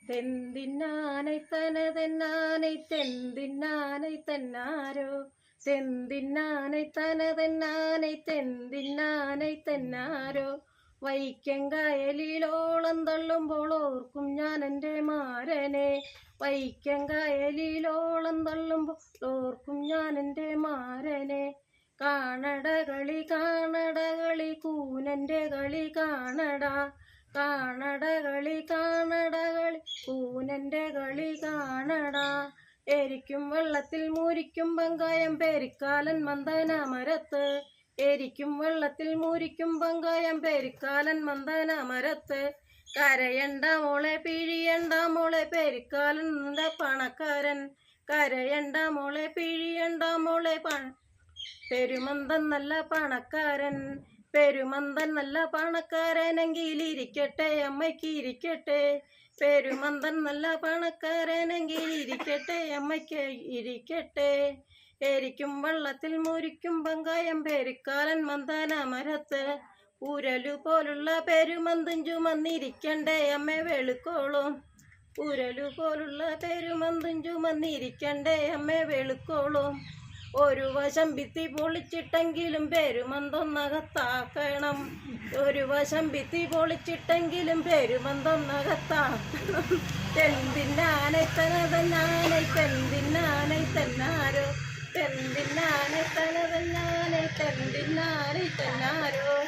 തെന്തിന്നാനൈ തനതെന്നാനൈ തെന്തിന്നാനൈ തെന്നാരോ തെന്തിന്നാനൈ തനതെന്നാനൈ തെന്തിന്നാനൈ തെന്നാരോ വൈക്കങ്കായലിലോളം തള്ളുമ്പോൾ ഓർക്കും ഞാൻ എൻ്റെ മാരനെ വൈക്കങ്കായലിലോളം തള്ളുമ്പോൾ ഓർക്കും ഞാൻ എൻ്റെ മാരനെ കാണടകളി കൂനൻ്റെ കളി കാണടാ കാണടകളി കൂനൻ്റെ കളി കാണടാ എരിക്കും വെള്ളത്തിൽ മൂരിക്കും പങ്കായം പേരിക്കാലൻ മന്ദന മരത്ത് എരിക്കും വെള്ളത്തിൽ മൂരിക്കും പങ്കായം പേരിക്കാലൻ മന്ദന മരത്ത് കരയണ്ട മോളെ പിഴിയണ്ട മോളെ പേരിക്കാലൻ പണക്കാരൻ കരയണ്ട മോളെ പിഴിയണ്ട മോളെ പെരുമന്തൻ നല്ല പണക്കാരൻ പെരുമന്തൻ നല്ല പണക്കാരനെങ്കിൽ ഇരിക്കട്ടെ അമ്മയ്ക്ക് ഇരിക്കട്ടെ പെരുമന്തൻ നല്ല പണക്കാരനെങ്കിൽ ഇരിക്കട്ടെ അമ്മയ്ക്ക് ഇരിക്കട്ടെ എരിക്കും വെള്ളത്തിൽ മുരിക്കും പങ്കായം പേരിക്കാലൻ മന്ദന മരത്ത് ഉരലു പോലുള്ള പെരുമന്തും ചുമന്നിരിക്കണ്ടേ അമ്മ വെളുക്കോളും ഉരലു പോലുള്ള പെരുമന്തും ചുമന്നിരിക്കണ്ടേ അമ്മ വെളുക്കോളും ഒരു വശം ഭിത്തി പൊളിച്ചിട്ടെങ്കിലും പെരുമന്തൊന്നകത്താക്കണം ഒരു വശം ഭിത്തി പൊളിച്ചിട്ടെങ്കിലും പെരുമന്തൊന്നകത്താക്കണം തെന്തിന്നാനൈ തനതെന്നാനൈ തെന്തിന്നാനൈ തെന്നാരോ തെന്തിന്നാനൈ തനതെന്നാനൈ തെന്തിന്നാനൈ തെന്നാരോ